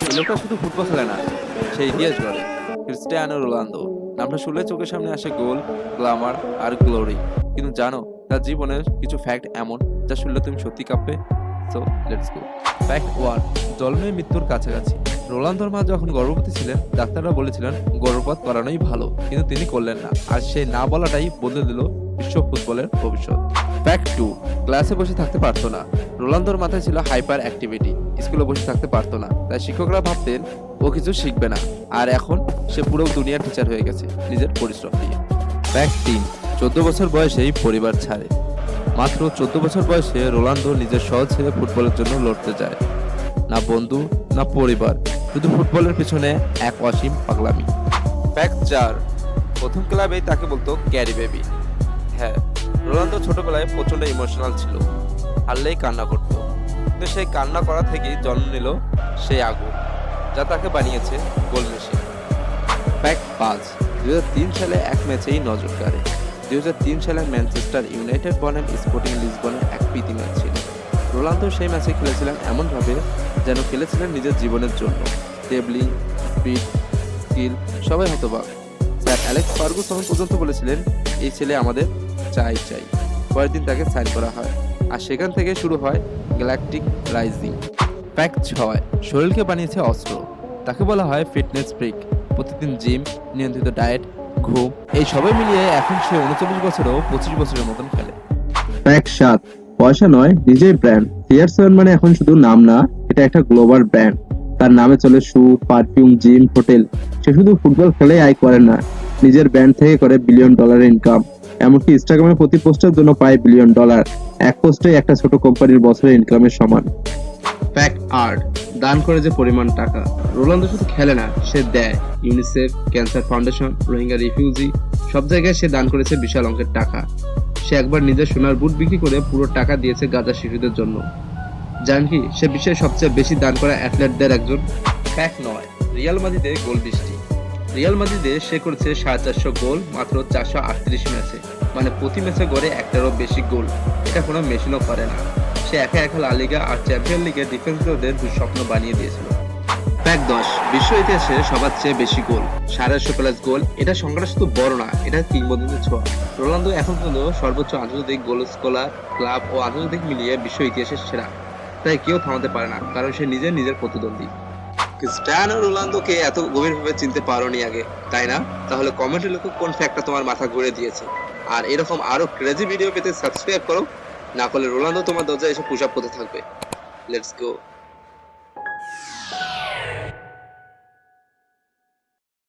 এই লোকটা শুধু ফুটবল খেলে না, সে ইতিহাস গড়ে। ক্রিস্টিয়ানো রোনালদো নামটা শুনলে চোখের সামনে আসে গোল, গ্ল্যামার আর গ্লোরি। কিন্তু জানো তার জীবনের কিছু ফ্যাক্ট এমন যা শুনলে তুমি সত্যি কাঁপবে। So let's go. ফ্যাক্ট 1, জন্মে মৃত্যুর কাছাকাছি। রোনালদোর মা যখন গর্ভবতী ছিলেন, ডাক্তাররা বলেছিলেন গর্ভপাত করানোই ভালো, কিন্তু তিনি করলেন না। আর সেই না বলাটাই বদলে দিল বিশ্ব ফুটবলের ভবিষ্যৎ। ফ্যাক্ট 2, ক্লাসে বসে থাকতে পারতো না। রোনালদোর মাথায় ছিল হাইপার অ্যাক্টিভিটি, স্কুলে বসে থাকতে পারতো না, তাই শিক্ষকরা ভাবতেন ও কিছু শিখবে না। আর এখন সে পুরো দুনিয়ার টিচার হয়ে গেছে নিজের পরিশ্রম দিয়ে। ফ্যাক্ট 3, 14 বছর বয়সেই পরিবার ছাড়ে। মাত্র 14 বছর বয়সে রোনালদো নিজের শহর ছেড়ে ফুটবলের জন্য লড়তে যায়। না বন্ধু, না পরিবার, শুধু ফুটবলের পিছনে এক অসীম পাগলামি। ফ্যাক্ট 4, প্রথম ক্লাবেই তাকে বলতো ক্যারি বেবি। হ্যাঁ, রোনালদো ছোটবেলায় প্রচন্ড ইমোশনাল ছিল, হারলেই কান্না করত। কিন্তু সেই কান্না করা থেকেই জন্ম নিল সেই আগুন, যা তাকে বানিয়েছে গোল মেশিন। ফ্যাক্ট 5, 2003 সালে এক ম্যাচেই নজর কাড়ে। 2003 সালে ম্যানচেস্টার ইউনাইটেড বনাম স্পোর্টিং লিসবনের এক প্রীতি ম্যাচ ছিল। রোনালদো সেই ম্যাচে খেলেছিলেন এমনভাবে যেন খেলেছিলেন নিজের জীবনের জন্য। টেবলিং, স্পিড, স্কিল, সবাই হতবাক। স্যার অ্যালেক্স ফার্গুসন পর্যন্ত বলেছিলেন এই ছেলে আমাদের চাই চাই। পরের দিন তাকে সাইন করা হয়, আর সেখান থেকে শুরু হয় গ্যালাকটিক রাইজিং। ফ্যাক্ট 6, শরীরকে বানিয়েছে অস্ত্র। তাকে বলা হয় ফিটনেস ফ্রিক। প্রতিদিন জিম, নিয়ন্ত্রিত ডায়েট, ঘুম, এই সবাই মিলিয়ে এখন সে 39 বছরেও 25 বছরের মতন খেলে। ফ্যাক্ট 7, পয়সা নয়, নিজের ব্র্যান্ড। CR7 মানে এখন শুধু নাম না, এটা একটা গ্লোবাল ব্র্যান্ড। তার নামে চলে শু, পারফিউম, জিম, হোটেল। সে শুধু ফুটবল খেলেই আয় করে না, নিজের ব্র্যান্ড থেকে করে $1 বিলিয়ন ইনকাম। এমনকি ইনস্টাগ্রামে প্রতি পোস্টের জন্য পায় $1 বিলিয়ন। এক পোস্টে একটা ছোট কোম্পানির বছরের ইনকামের সমান। ফ্যাক্ট 8, দান করে যে পরিমাণ টাকা। রোনালদো শুধু খেলে না, সে দেয়। UNICEF, cancer foundation, Rohingya refugee, সব জায়গায় সে দান করেছে বিশাল অঙ্কের টাকা। সে একবার নিজের সোনার বুট বিক্রি করে পুরো টাকা দিয়েছে গাজা শিশুদের জন্য। জানেন কি, সে বিশ্বের সবচেয়ে বেশি দান করা অ্যাথলেটদের একজন। ফ্যাক্ট 9, রিয়াল মাদ্রিদে গোল বৃষ্টি। রিয়াল মাদ্রিদে সে করেছে 450 গোল মাত্র 438 ম্যাচে, মানে প্রতি ম্যাচে গড়ে একটারও বেশি গোল। এটা কোনো মেশিনও পারে না। সে একা একা লা লিগা আর চ্যাম্পিয়ন লিগের ডিফেন্সরদের দুঃস্বপ্ন বানিয়ে দিয়েছিল। ফ্যাক্ট 10, বিশ্ব ইতিহাসে সবার চেয়ে বেশি গোল, 150+ গোল। এটা সংখ্যাটা শুধু বড় না, এটা কিংবদন্তির ছোঁয়া। রোনালদো এখন পর্যন্ত সর্বোচ্চ আন্তর্জাতিক গোল স্কোরার, ক্লাব ও আন্তর্জাতিক মিলিয়ে বিশ্ব ইতিহাসের সেরা। তাই কেউ থামাতে পারে না, কারণ সে নিজের প্রতিদ্বন্দ্বী। ক্রিস্টিয়ানো রোনালদোকে এত গভীরভাবে চিনতে পারোনি আগে, তাই না? তাহলে কমেন্টে লেখো কোন ফ্যাক্টটা তোমার মাথা ঘুরে দিয়েছে। আর এরকম আরো ক্রেজি ভিডিও পেতে সাবস্ক্রাইব করো, না করলে রোনালদো তোমার দরজায় এসে পুশ আপ করতে থাকবে। Let's go.